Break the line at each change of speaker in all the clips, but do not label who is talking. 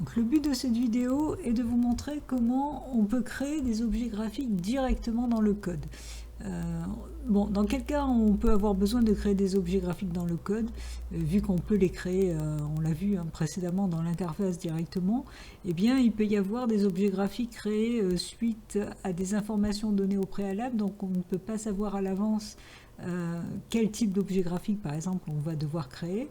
Donc, le but de cette vidéo est de vous montrer comment on peut créer des objets graphiques directement dans le code. Bon, dans quel cas on peut avoir besoin de créer des objets graphiques dans le code, vu qu'on peut les créer, on l'a vu précédemment dans l'interface directement, eh bien il peut y avoir des objets graphiques créés suite à des informations données au préalable, donc on ne peut pas savoir à l'avance quel type d'objet graphique par exemple on va devoir créer.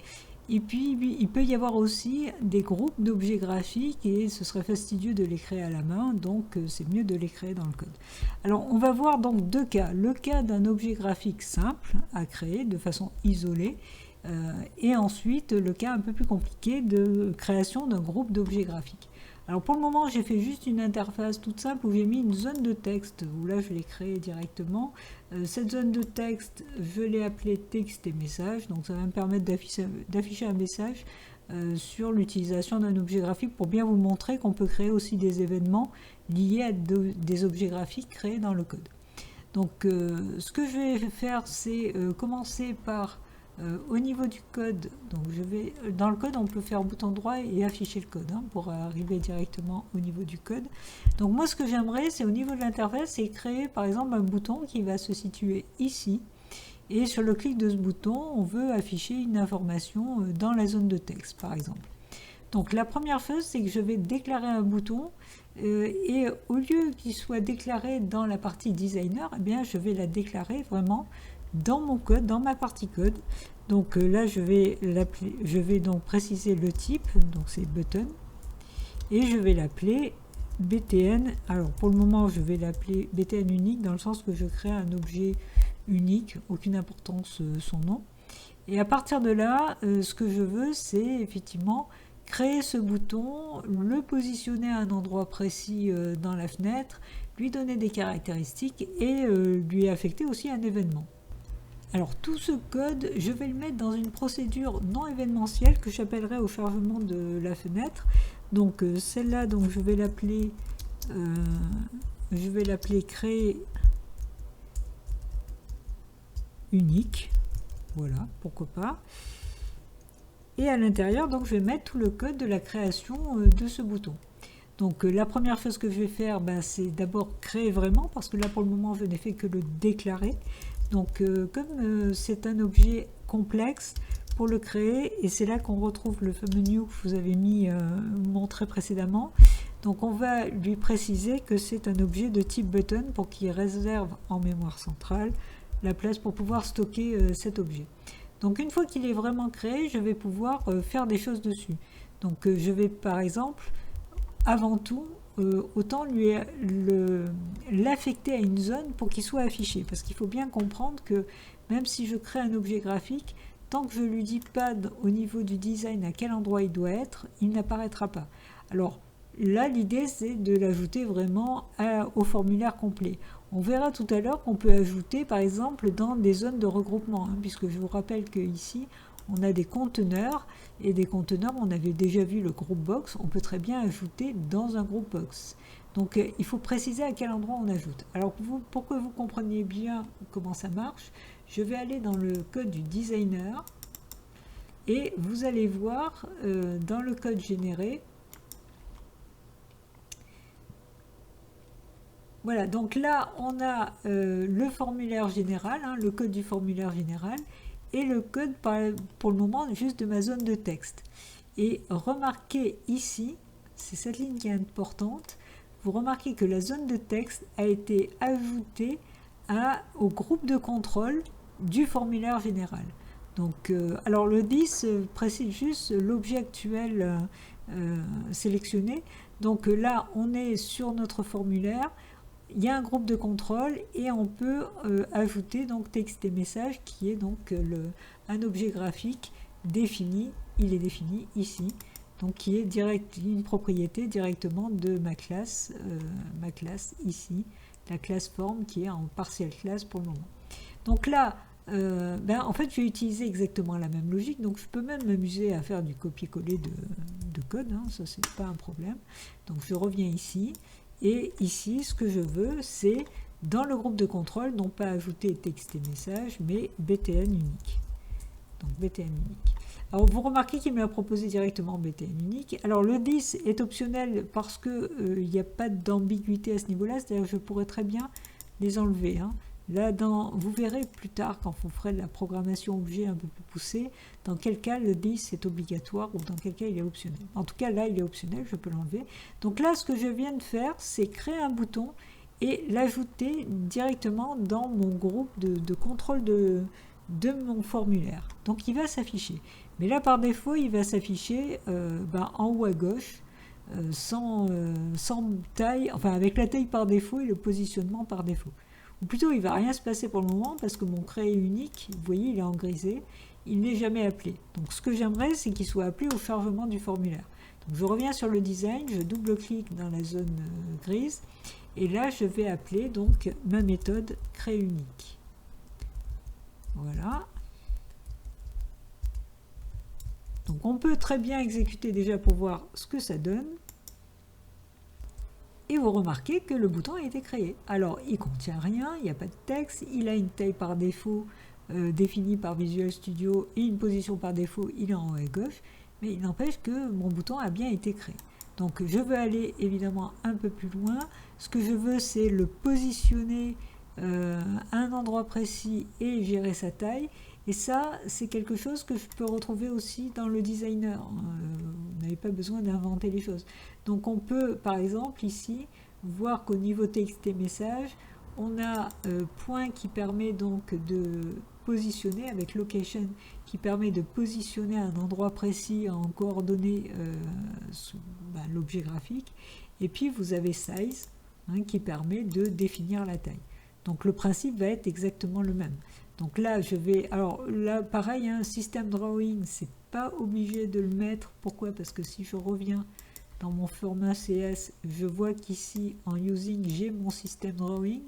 Et puis, il peut y avoir aussi des groupes d'objets graphiques et ce serait fastidieux de les créer à la main, donc c'est mieux de les créer dans le code. Alors, on va voir donc deux cas. Le cas d'un objet graphique simple à créer de façon isolée et ensuite le cas un peu plus compliqué de création d'un groupe d'objets graphiques. Alors pour le moment, j'ai fait juste une interface toute simple où j'ai mis une zone de texte, où là je l'ai créée directement. Cette zone de texte, je l'ai appelée texte et message, donc ça va me permettre d'afficher un message sur l'utilisation d'un objet graphique pour bien vous montrer qu'on peut créer aussi des événements liés à des objets graphiques créés dans le code. Donc ce que je vais faire, c'est commencer par au niveau du code. Donc dans le code, on peut faire bouton droit et afficher le code pour arriver directement au niveau du code. Donc moi, ce que j'aimerais, c'est au niveau de l'interface, c'est créer par exemple un bouton qui va se situer ici. Et sur le clic de ce bouton, on veut afficher une information dans la zone de texte, par exemple. Donc la première chose, c'est que je vais déclarer un bouton et au lieu qu'il soit déclaré dans la partie designer, eh bien, je vais la déclarer vraiment dans mon code, dans ma partie code. Donc là, je vais donc préciser le type, donc c'est button, et je vais l'appeler btn. Alors pour le moment, je vais l'appeler btn unique dans le sens que je crée un objet unique, aucune importance son nom. Et à partir de là, ce que je veux, c'est effectivement créer ce bouton, le positionner à un endroit précis dans la fenêtre, lui donner des caractéristiques et lui affecter aussi un événement. Alors tout ce code, je vais le mettre dans une procédure non événementielle que j'appellerai au chargement de la fenêtre. Donc celle-là, donc je vais l'appeler créer unique. Voilà, pourquoi pas. Et à l'intérieur, donc je vais mettre tout le code de la création de ce bouton. Donc la première chose que je vais faire, c'est d'abord créer vraiment, parce que là pour le moment je n'ai fait que le déclarer. Donc comme c'est un objet complexe, pour le créer, et c'est là qu'on retrouve le fameux new que je vous avais montré précédemment, donc on va lui préciser que c'est un objet de type button pour qu'il réserve en mémoire centrale la place pour pouvoir stocker cet objet. Donc une fois qu'il est vraiment créé, je vais pouvoir faire des choses dessus. Donc je vais par exemple, avant tout, autant l'affecter à une zone pour qu'il soit affiché. Parce qu'il faut bien comprendre que même si je crée un objet graphique, tant que je ne lui dis pas au niveau du design à quel endroit il doit être, il n'apparaîtra pas. Alors là, l'idée c'est de l'ajouter vraiment au formulaire complet. On verra tout à l'heure qu'on peut ajouter par exemple dans des zones de regroupement, puisque je vous rappelle qu'ici on a des conteneurs, et des conteneurs, on avait déjà vu le groupe box, on peut très bien ajouter dans un groupe box. Donc il faut préciser à quel endroit on ajoute. Alors pour que vous compreniez bien comment ça marche, je vais aller dans le code du designer, et vous allez voir dans le code généré, voilà, donc là on a le formulaire général, le code du formulaire général, et le code pour le moment juste de ma zone de texte. Et remarquez ici, c'est cette ligne qui est importante, vous remarquez que la zone de texte a été ajoutée au groupe de contrôle du formulaire général. Donc, alors le 10 précise juste l'objet actuel sélectionné. Donc là, on est sur notre formulaire. Il y a un groupe de contrôle et on peut ajouter donc texte et message qui est donc un objet graphique défini, il est défini ici, donc qui est une propriété directement de ma classe ici, la classe forme qui est en partial class pour le moment. Donc là, en fait je vais utiliser exactement la même logique, donc je peux même m'amuser à faire du copier-coller de code, ça c'est pas un problème. Donc je reviens ici. Et ici, ce que je veux, c'est dans le groupe de contrôle, non pas ajouter texte et message, mais btn unique. Donc btn unique. Alors vous remarquez qu'il me l'a proposé directement en BTN unique. Alors le 10 est optionnel parce que il n'y a pas d'ambiguïté à ce niveau-là, c'est-à-dire que je pourrais très bien les enlever. Hein. Là, vous verrez plus tard, quand vous ferez de la programmation objet un peu plus poussée, dans quel cas le 10 est obligatoire ou dans quel cas il est optionnel. En tout cas, là, il est optionnel, je peux l'enlever. Donc là, ce que je viens de faire, c'est créer un bouton et l'ajouter directement dans mon groupe de contrôle de mon formulaire. Donc il va s'afficher. Mais là, par défaut, il va s'afficher en haut à gauche, sans taille, enfin avec la taille par défaut et le positionnement par défaut. Ou plutôt, il ne va rien se passer pour le moment parce que mon créé unique, vous voyez, il est en grisé, il n'est jamais appelé. Donc ce que j'aimerais, c'est qu'il soit appelé au chargement du formulaire. Donc je reviens sur le design, je double-clique dans la zone grise, et là, je vais appeler donc ma méthode créé unique. Voilà. Donc on peut très bien exécuter déjà pour voir ce que ça donne. Et vous remarquez que le bouton a été créé. Alors il ne contient rien, il n'y a pas de texte, il a une taille par défaut définie par Visual Studio et une position par défaut, il est en haut à gauche. Mais il n'empêche que mon bouton a bien été créé. Donc je veux aller évidemment un peu plus loin. Ce que je veux, c'est le positionner à un endroit précis et gérer sa taille. Et ça, c'est quelque chose que je peux retrouver aussi dans le designer. Vous n'avez pas besoin d'inventer les choses. Donc on peut, par exemple, ici, voir qu'au niveau TXT message, on a point qui permet donc de positionner, avec location, qui permet de positionner à un endroit précis en coordonnées l'objet graphique. Et puis vous avez size, qui permet de définir la taille. Donc le principe va être exactement le même. Donc là, je vais... Alors là, pareil, système drawing, c'est pas obligé de le mettre. Pourquoi? Parce que si je reviens dans mon format CS, je vois qu'ici, en using, j'ai mon système drawing.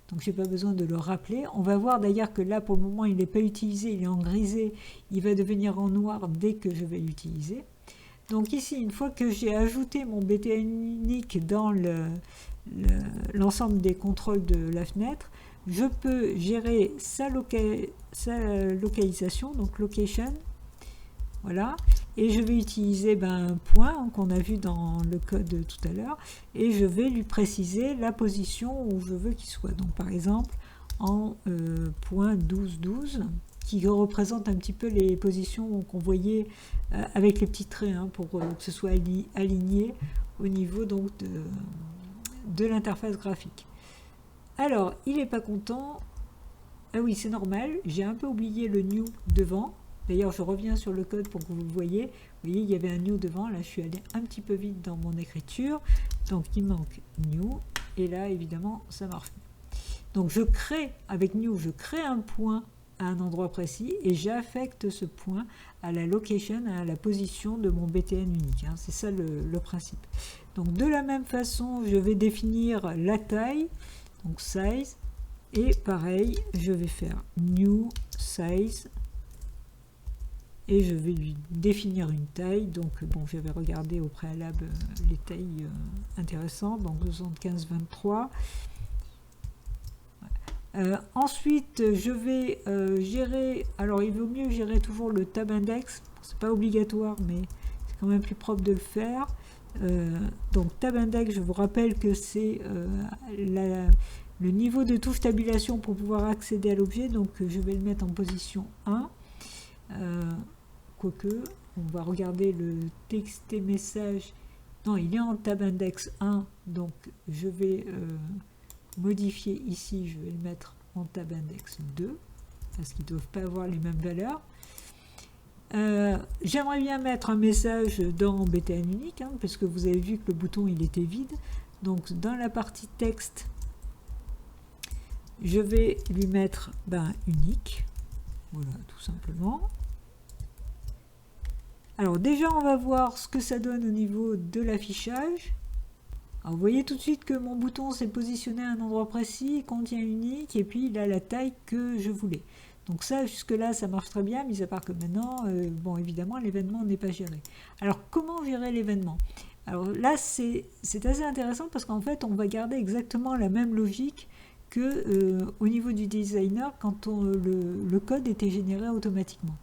Donc je n'ai pas besoin de le rappeler. On va voir d'ailleurs que là, pour le moment, il n'est pas utilisé, il est en grisé. Il va devenir en noir dès que je vais l'utiliser. Donc ici, une fois que j'ai ajouté mon BTN unique dans l'ensemble des contrôles de la fenêtre, je peux gérer sa localisation, donc location, voilà, et je vais utiliser un point qu'on a vu dans le code tout à l'heure, et je vais lui préciser la position où je veux qu'il soit. Donc par exemple, en point 12,12, qui représente un petit peu les positions qu'on voyait avec les petits traits, pour que ce soit aligné au niveau donc de l'interface graphique. Alors, il n'est pas content. Ah oui, c'est normal. J'ai un peu oublié le new devant. D'ailleurs, je reviens sur le code pour que vous le voyez. Vous voyez, il y avait un new devant. Là, je suis allé un petit peu vite dans mon écriture. Donc, il manque new. Et là, évidemment, ça marche. Donc, je crée, avec new, je crée un point à un endroit précis et j'affecte ce point à la location, à la position de mon BTN unique. C'est ça le principe. Donc, de la même façon, je vais définir la taille. Donc size, et pareil, je vais faire new size, et je vais lui définir une taille. Donc bon, j'avais regardé au préalable les tailles intéressantes, donc 75-23. Ensuite, je vais gérer, alors il vaut mieux gérer toujours le tab index, c'est pas obligatoire, mais c'est quand même plus propre de le faire. Donc tab index, je vous rappelle que c'est le niveau de touche tabulation pour pouvoir accéder à l'objet. Donc je vais le mettre en position 1. Quoique, on va regarder le TXT message. Non, il est en tab index 1, donc je vais modifier ici, je vais le mettre en tab index 2, parce qu'ils ne doivent pas avoir les mêmes valeurs. J'aimerais bien mettre un message dans BTN unique, parce que vous avez vu que le bouton il était vide. Donc dans la partie texte, je vais lui mettre unique, voilà, tout simplement. Alors déjà on va voir ce que ça donne au niveau de l'affichage. Alors vous voyez tout de suite que mon bouton s'est positionné à un endroit précis, contient unique, et puis il a la taille que je voulais. Donc ça, jusque-là, ça marche très bien, mis à part que maintenant, bon, évidemment, l'événement n'est pas géré. Alors, comment gérer l'événement? Alors là, c'est assez intéressant parce qu'en fait, on va garder exactement la même logique que au niveau du designer quand le code était généré automatiquement.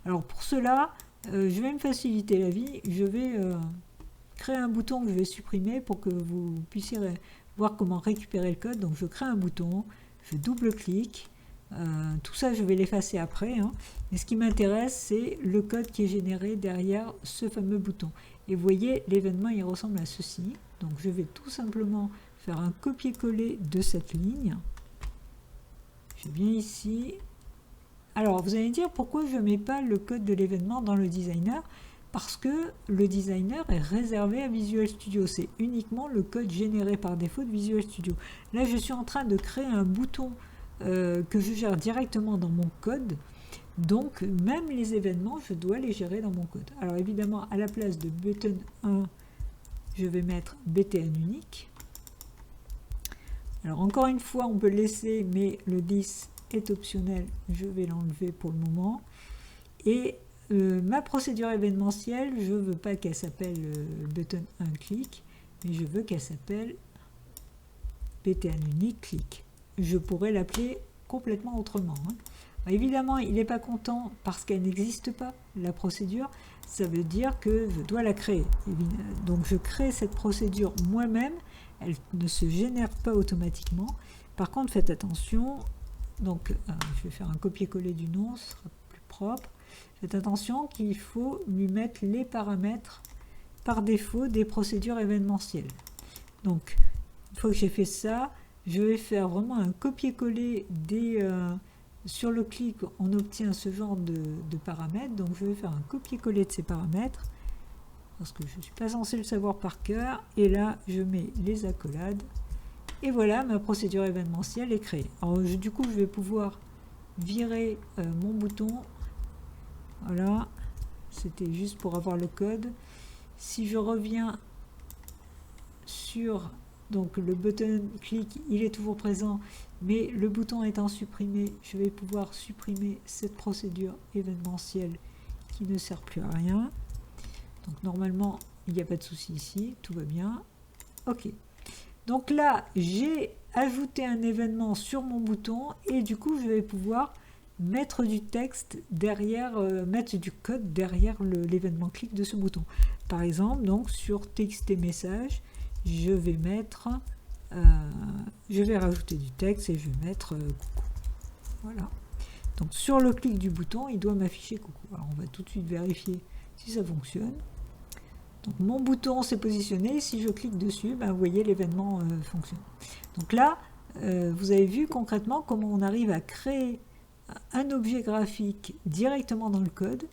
Alors pour cela, je vais me faciliter la vie. Je vais créer un bouton que je vais supprimer pour que vous puissiez voir comment récupérer le code. Donc je crée un bouton, je double-clique. Tout ça, je vais l'effacer après. Hein. Mais ce qui m'intéresse, c'est le code qui est généré derrière ce fameux bouton. Et vous voyez, l'événement, il ressemble à ceci. Donc je vais tout simplement faire un copier-coller de cette ligne. Je viens ici. Alors, vous allez me dire pourquoi je ne mets pas le code de l'événement dans le designer? Parce que le designer est réservé à Visual Studio. C'est uniquement le code généré par défaut de Visual Studio. Là, je suis en train de créer un bouton que je gère directement dans mon code. Donc, même les événements, je dois les gérer dans mon code. Alors, évidemment, à la place de button 1, je vais mettre btn unique. Alors, encore une fois, on peut le laisser, mais le 10 est optionnel. Je vais l'enlever pour le moment. Et ma procédure événementielle, je ne veux pas qu'elle s'appelle button 1 click, mais je veux qu'elle s'appelle btn unique click. Je pourrais l'appeler complètement autrement. Hein. Évidemment, il n'est pas content parce qu'elle n'existe pas, la procédure. Ça veut dire que je dois la créer. Donc je crée cette procédure moi-même. Elle ne se génère pas automatiquement. Par contre, faites attention. Donc, je vais faire un copier-coller du nom, ce sera plus propre. Faites attention qu'il faut lui mettre les paramètres par défaut des procédures événementielles. Donc, une fois que j'ai fait ça, je vais faire vraiment un copier-coller des... sur le clic, on obtient ce genre de paramètres. Donc, je vais faire un copier-coller de ces paramètres parce que je ne suis pas censé le savoir par cœur. Et là, je mets les accolades. Et voilà, ma procédure événementielle est créée. Alors, du coup, je vais pouvoir virer mon bouton. Voilà, c'était juste pour avoir le code. Si je reviens sur donc le button click, il est toujours présent, mais le bouton étant supprimé, je vais pouvoir supprimer cette procédure événementielle qui ne sert plus à rien. Donc normalement, il n'y a pas de souci ici, tout va bien. Ok. Donc là, j'ai ajouté un événement sur mon bouton et du coup, je vais pouvoir mettre du texte derrière, mettre du code derrière l'événement clic de ce bouton. Par exemple, donc sur txt message, je vais mettre, je vais rajouter du texte et je vais mettre coucou. Voilà. Donc sur le clic du bouton, il doit m'afficher coucou. Alors on va tout de suite vérifier si ça fonctionne. Donc mon bouton s'est positionné, si je clique dessus, ben, vous voyez l'événement fonctionne. Donc là, vous avez vu concrètement comment on arrive à créer un objet graphique directement dans le code,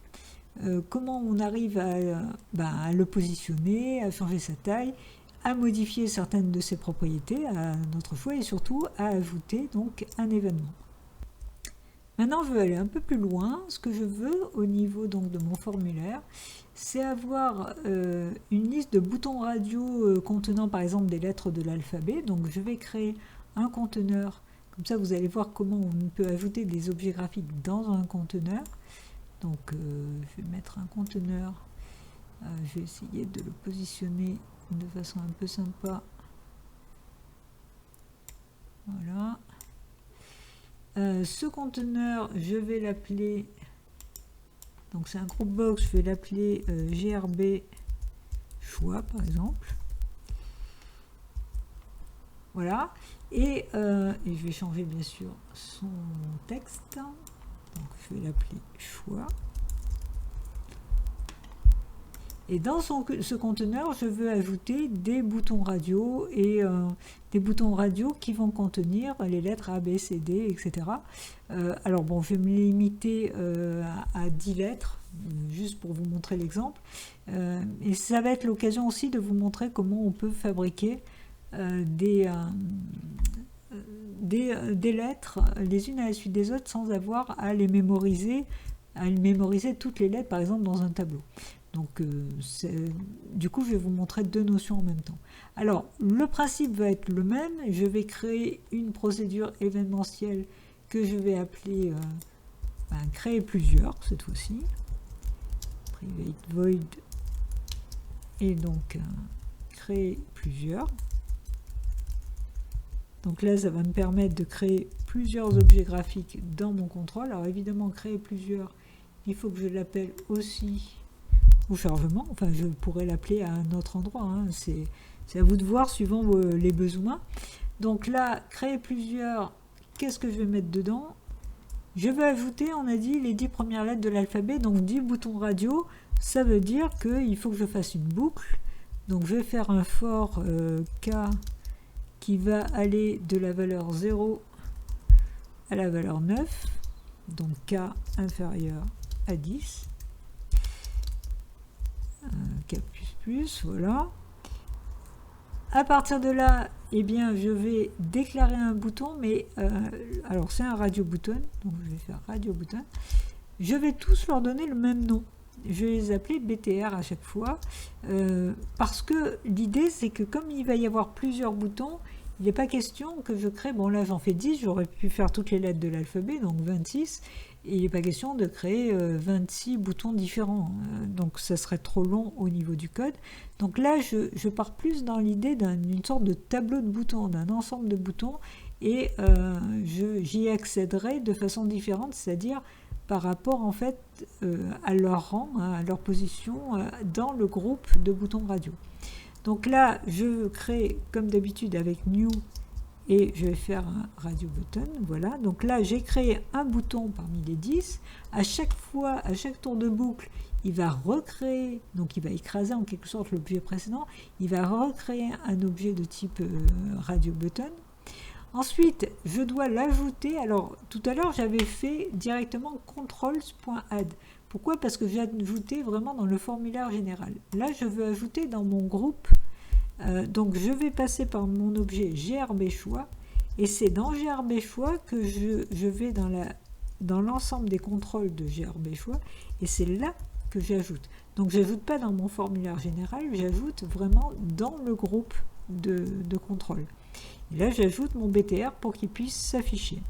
comment on arrive à le positionner, à changer sa taille, à modifier certaines de ses propriétés à notre choix et surtout à ajouter donc un événement. Maintenant, je veux aller un peu plus loin. Ce que je veux au niveau donc de mon formulaire, c'est avoir une liste de boutons radio contenant par exemple des lettres de l'alphabet. Donc je vais créer un conteneur. Comme ça, vous allez voir comment on peut ajouter des objets graphiques dans un conteneur. Donc je vais mettre un conteneur. Je vais essayer de le positionner de façon un peu sympa. Voilà. Ce conteneur, je vais l'appeler, donc c'est un groupe box, je vais l'appeler GRB choix par exemple. Voilà, et je vais changer bien sûr son texte, donc je vais l'appeler choix. Et dans ce conteneur, je veux ajouter des boutons radio et des boutons radio qui vont contenir les lettres A, B, C, D, etc. Alors bon, je vais me limiter à 10 lettres, juste pour vous montrer l'exemple. Et ça va être l'occasion aussi de vous montrer comment on peut fabriquer des lettres les unes à la suite des autres sans avoir à les mémoriser toutes les lettres, par exemple, dans un tableau. Donc, du coup, je vais vous montrer deux notions en même temps. Alors, le principe va être le même. Je vais créer une procédure événementielle que je vais appeler créer plusieurs, cette fois-ci. Private void. Et donc, créer plusieurs. Donc là, ça va me permettre de créer plusieurs objets graphiques dans mon contrôle. Alors, évidemment, créer plusieurs, il faut que je l'appelle aussi au chargement. Enfin, je pourrais l'appeler à un autre endroit, hein. C'est à vous de voir suivant les besoins. Donc là, créer plusieurs, qu'est-ce que je vais mettre dedans? Je vais ajouter, on a dit, les 10 premières lettres de l'alphabet, donc 10 boutons radio. Ça veut dire qu'il faut que je fasse une boucle. Donc je vais faire un for K qui va aller de la valeur 0 à la valeur 9. Donc K inférieur à 10. K++, voilà. À partir de là, eh bien, je vais déclarer un bouton, mais alors c'est un radio button, donc je vais faire radio button. Je vais tous leur donner le même nom. Je vais les appeler BTR à chaque fois, parce que l'idée c'est que comme il va y avoir plusieurs boutons, il n'est pas question que je crée, bon là j'en fais 10, j'aurais pu faire toutes les lettres de l'alphabet, donc 26, et il n'est pas question de créer 26 boutons différents, donc ça serait trop long au niveau du code. Donc là je pars plus dans l'idée d'une sorte de tableau de boutons, d'un ensemble de boutons, et j'y accéderai de façon différente, c'est-à-dire par rapport en fait à leur rang, hein, à leur position dans le groupe de boutons radio. Donc là, je crée comme d'habitude avec New et je vais faire un radio button. Voilà, donc là j'ai créé un bouton parmi les 10. À chaque fois, à chaque tour de boucle, il va recréer, donc il va écraser en quelque sorte l'objet précédent. Il va recréer un objet de type radio button. Ensuite, je dois l'ajouter. Alors, tout à l'heure, j'avais fait directement controls.add. Pourquoi? Parce que j'ai ajouté vraiment dans le formulaire général. Là, je veux ajouter dans mon groupe. Donc, je vais passer par mon objet GRB choix. Et c'est dans GRB choix que je vais dans l'ensemble des contrôles de GRB choix. Et c'est là que j'ajoute. Donc, je n'ajoute pas dans mon formulaire général, j'ajoute vraiment dans le groupe de contrôle. Et là, j'ajoute mon BTR pour qu'il puisse s'afficher.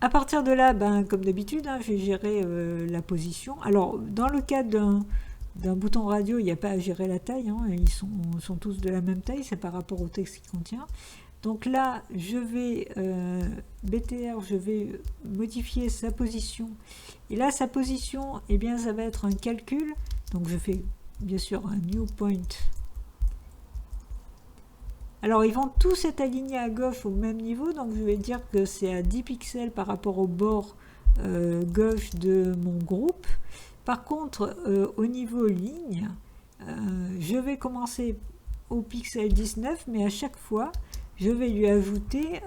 À partir de là, comme d'habitude, hein, je vais gérer la position. Alors, dans le cas d'un bouton radio, il n'y a pas à gérer la taille. Hein, ils sont tous de la même taille, c'est par rapport au texte qu'il contient. Donc là, je vais BTR, je vais modifier sa position. Et là, sa position, eh bien, ça va être un calcul. Donc, je fais bien sûr un new point. Alors, ils vont tous être alignés à gauche au même niveau, donc je vais dire que c'est à 10 pixels par rapport au bord gauche de mon groupe. Par contre, au niveau ligne, je vais commencer au pixel 19, mais à chaque fois, je vais lui ajouter,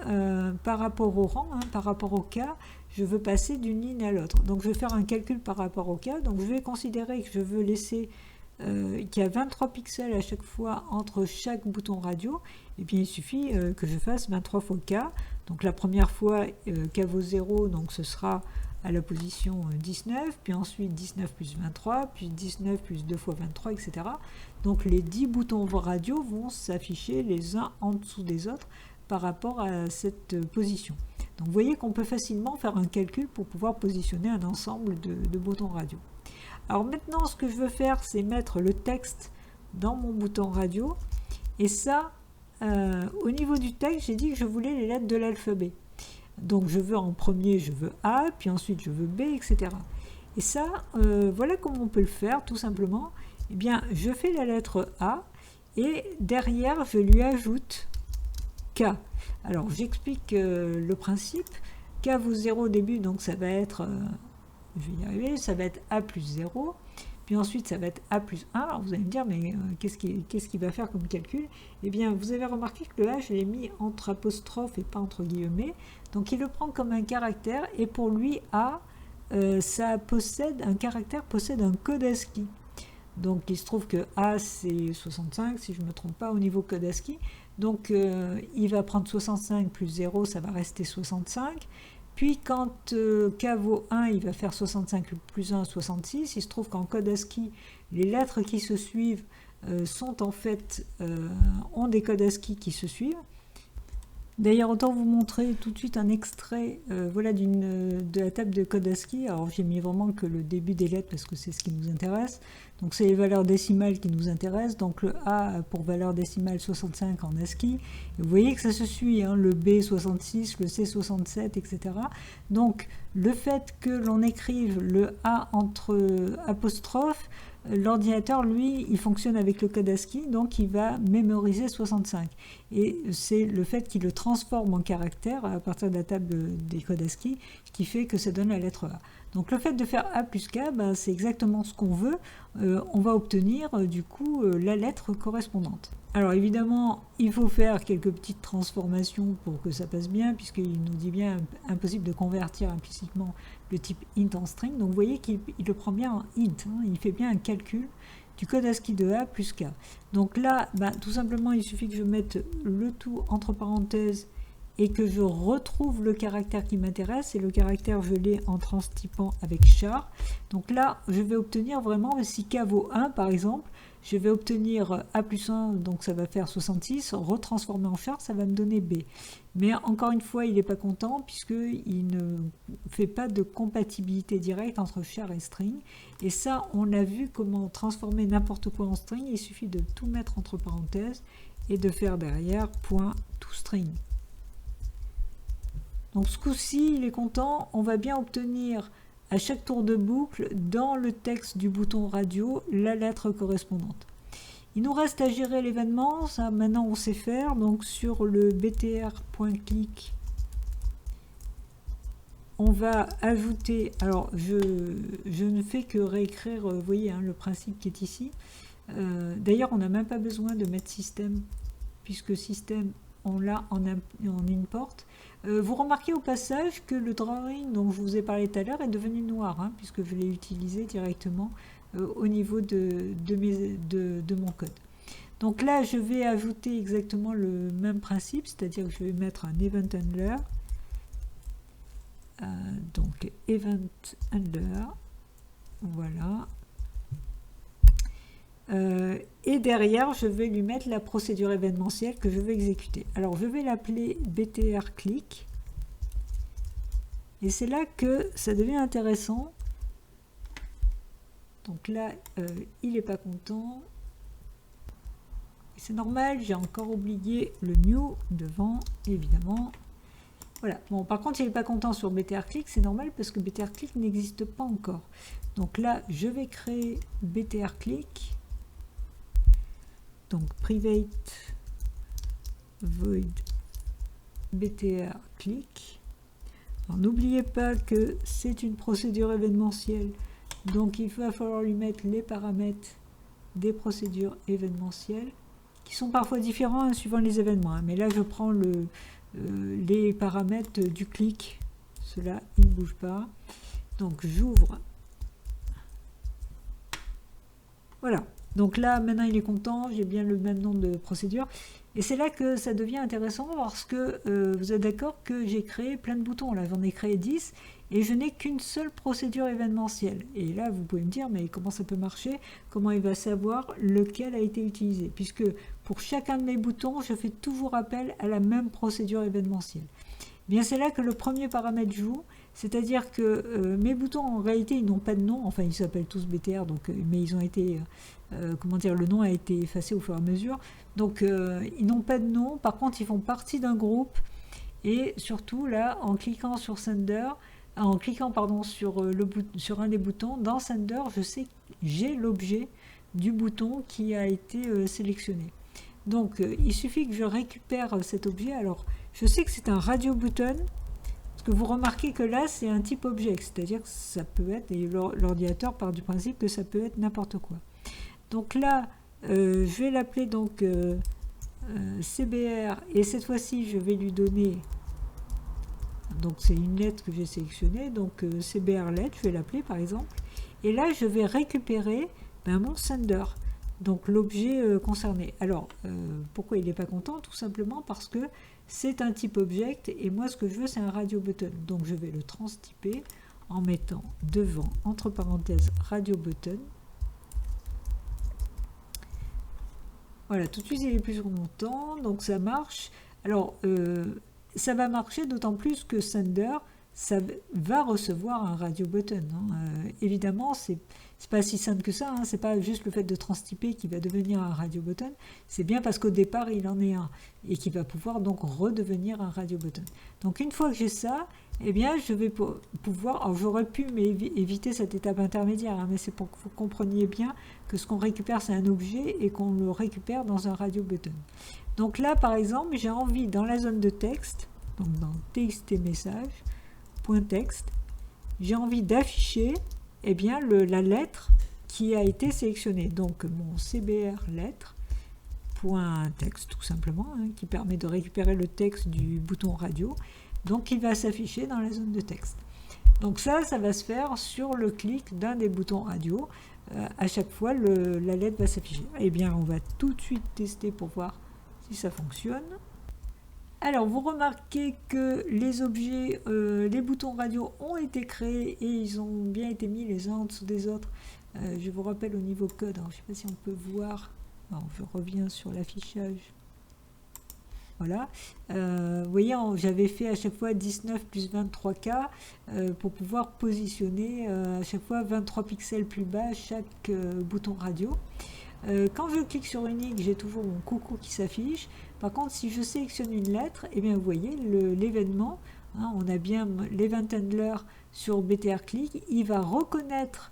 par rapport au rang, hein, par rapport au cas, je veux passer d'une ligne à l'autre. Donc, je vais faire un calcul par rapport au cas, donc je vais considérer que je veux laisser qu'il y a 23 pixels à chaque fois entre chaque bouton radio, et bien il suffit que je fasse 23 fois K. Donc la première fois K vaut 0, donc ce sera à la position 19, puis ensuite 19 plus 23, puis 19 plus 2 fois 23, etc. Donc les 10 boutons radio vont s'afficher les uns en dessous des autres par rapport à cette position. Donc vous voyez qu'on peut facilement faire un calcul pour pouvoir positionner un ensemble de boutons radio. Alors maintenant, ce que je veux faire, c'est mettre le texte dans mon bouton radio. Et ça, au niveau du texte, j'ai dit que je voulais les lettres de l'alphabet. Donc je veux en premier, je veux A, puis ensuite je veux B, etc. Et ça, voilà comment on peut le faire, tout simplement. Eh bien, je fais la lettre A, et derrière, je lui ajoute K. Alors, j'explique le principe. K vaut 0 au début, donc ça va être... je vais y arriver, ça va être A plus 0, puis ensuite ça va être A plus 1. Alors vous allez me dire, mais qu'est-ce qu'il va faire comme calcul? Eh bien, vous avez remarqué que le A, je l'ai mis entre apostrophes et pas entre guillemets, donc il le prend comme un caractère, et pour lui, A, un caractère possède un code ASCII. Donc il se trouve que A, c'est 65, si je ne me trompe pas, au niveau code ASCII. Donc il va prendre 65 plus 0, ça va rester 65. Puis quand K vaut 1, il va faire 65 plus 1, 66. Il se trouve qu'en code ASCII, les lettres qui se suivent sont en fait, ont des codes ASCII qui se suivent. D'ailleurs, autant vous montrer tout de suite un extrait voilà, de la table de code ASCII. Alors j'ai mis vraiment que le début des lettres parce que c'est ce qui nous intéresse. Donc c'est les valeurs décimales qui nous intéressent. Donc le A a pour valeur décimale 65 en ASCII. Et vous voyez que ça se suit, hein, le B 66, le C 67, etc. Donc le fait que l'on écrive le A entre apostrophes, l'ordinateur, lui, il fonctionne avec le code ASCII, donc il va mémoriser 65. Et c'est le fait qu'il le transforme en caractère à partir de la table des codes ASCII qui fait que ça donne la lettre A. Donc le fait de faire A plus K, ben, c'est exactement ce qu'on veut. On va obtenir du coup la lettre correspondante. Alors évidemment, il faut faire quelques petites transformations pour que ça passe bien, puisqu'il nous dit bien impossible de convertir implicitement le type int en string. Donc vous voyez qu'il le prend bien en int, hein, il fait bien un calcul du code ASCII de A plus K. Donc là, ben, tout simplement, il suffit que je mette le tout entre parenthèses et que je retrouve le caractère qui m'intéresse, et le caractère je l'ai en transtypant avec char. Donc là, je vais obtenir vraiment, si K vaut 1 par exemple, je vais obtenir A plus 1, donc ça va faire 66, retransformer en char, ça va me donner B. Mais encore une fois, il n'est pas content, puisqu'il ne fait pas de compatibilité directe entre char et string. Et ça, on a vu comment transformer n'importe quoi en string, il suffit de tout mettre entre parenthèses, et de faire derrière point toString. Donc ce coup-ci, il est content, on va bien obtenir à chaque tour de boucle, dans le texte du bouton radio, la lettre correspondante. Il nous reste à gérer l'événement, ça maintenant on sait faire, donc sur le btr.click, on va ajouter, alors je ne fais que réécrire, vous voyez hein, le principe qui est ici. D'ailleurs on n'a même pas besoin de mettre système, puisque système on l'a en import. Vous remarquez au passage que le drawing dont je vous ai parlé tout à l'heure est devenu noir, hein, puisque je l'ai utilisé directement au niveau de mon code. Donc là, je vais ajouter exactement le même principe, c'est-à-dire que je vais mettre un event handler. Donc event handler, voilà. Et derrière, je vais lui mettre la procédure événementielle que je vais exécuter. Alors, je vais l'appeler btr_click. Et c'est là que ça devient intéressant. Donc là, il n'est pas content. C'est normal, j'ai encore oublié le new devant, évidemment. Voilà. Bon, par contre, il n'est pas content sur btr_click, c'est normal parce que btr_click n'existe pas encore. Donc là, je vais créer btr_click. Donc private void btr_click. N'oubliez pas que c'est une procédure événementielle, donc il va falloir lui mettre les paramètres des procédures événementielles, qui sont parfois différents hein, suivant les événements. Hein. Mais là, je prends les paramètres du clic. Cela, il ne bouge pas. Donc j'ouvre. Voilà. Donc là, maintenant, il est content, j'ai bien le même nombre de procédures. Et c'est là que ça devient intéressant parce que vous êtes d'accord que j'ai créé plein de boutons. Là, j'en ai créé 10 et je n'ai qu'une seule procédure événementielle. Et là, vous pouvez me dire, mais comment ça peut marcher? Comment il va savoir lequel a été utilisé? Puisque pour chacun de mes boutons, je fais toujours appel à la même procédure événementielle. Bien, c'est là que le premier paramètre joue. C'est-à-dire que mes boutons, en réalité, ils n'ont pas de nom. Enfin, ils s'appellent tous BTR, donc, mais ils ont été... comment dire, le nom a été effacé au fur et à mesure. Donc, ils n'ont pas de nom. Par contre, ils font partie d'un groupe. Et surtout, là, en cliquant sur Sender, en cliquant pardon, sur un des boutons, dans Sender, je sais que j'ai l'objet du bouton qui a été sélectionné. Donc, il suffit que je récupère cet objet. Alors, je sais que c'est un radio button. Parce que vous remarquez que là, c'est un type object, c'est-à-dire que ça peut être, et l'ordinateur part du principe que ça peut être n'importe quoi. Donc là, je vais l'appeler donc CBR, et cette fois-ci, je vais lui donner, donc c'est une lettre que j'ai sélectionnée, donc CBR lettre, je vais l'appeler par exemple, et là, je vais récupérer mon sender, donc l'objet concerné. Alors, pourquoi il n'est pas content? Tout simplement parce que c'est un type object et moi ce que je veux c'est un radio button. Donc je vais le transtyper en mettant devant entre parenthèses radio button. Voilà, tout de suite il est plus content, donc ça marche. Alors ça va marcher d'autant plus que Sender, ça va recevoir un radio button. Évidemment, c'est pas si simple que ça, c'est pas juste le fait de transtyper qui va devenir un radio button, c'est bien parce qu'au départ il en est un et qui va pouvoir donc redevenir un radio button. Donc une fois que j'ai ça, eh bien je vais pouvoir, alors j'aurais pu éviter cette étape intermédiaire, mais c'est pour que vous compreniez bien que ce qu'on récupère c'est un objet et qu'on le récupère dans un radio button. Donc là par exemple j'ai envie dans la zone de texte, donc dans txt message, .text, j'ai envie d'afficher bien la lettre qui a été sélectionnée. Donc mon cbr lettre .text tout simplement, qui permet de récupérer le texte du bouton radio. Donc il va s'afficher dans la zone de texte. Donc ça va se faire sur le clic d'un des boutons radio. À chaque fois, la lettre va s'afficher. Eh bien, on va tout de suite tester pour voir si ça fonctionne. Alors, vous remarquez que les objets, les boutons radio ont été créés et ils ont bien été mis les uns en dessous des autres. Je vous rappelle au niveau code, alors, je ne sais pas si on peut voir. Alors, je reviens sur l'affichage. Voilà. Vous voyez, j'avais fait à chaque fois 19 plus 23K pour pouvoir positionner à chaque fois 23 pixels plus bas chaque bouton radio. Quand je clique sur une X, j'ai toujours mon coucou qui s'affiche. Par contre, si je sélectionne une lettre, eh bien, vous voyez l'événement, on a bien l'event handler sur BTR-click, il va reconnaître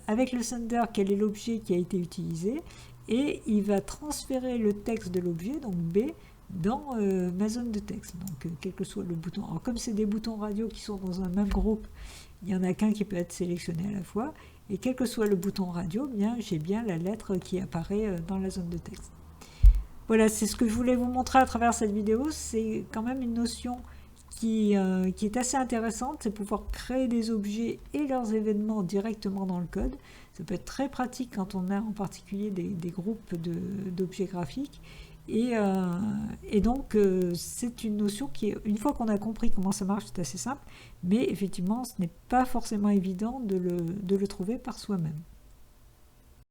avec le sender quel est l'objet qui a été utilisé et il va transférer le texte de l'objet, donc B, dans ma zone de texte. Donc, quel que soit le bouton. Alors, comme c'est des boutons radio qui sont dans un même groupe, il n'y en a qu'un qui peut être sélectionné à la fois. Et quel que soit le bouton radio, bien, j'ai bien la lettre qui apparaît dans la zone de texte. Voilà, c'est ce que je voulais vous montrer à travers cette vidéo. C'est quand même une notion qui est assez intéressante, c'est pouvoir créer des objets et leurs événements directement dans le code. Ça peut être très pratique quand on a en particulier des groupes d'objets graphiques. Et donc, c'est une notion qui, une fois qu'on a compris comment ça marche, c'est assez simple, mais effectivement, ce n'est pas forcément évident de le trouver par soi-même.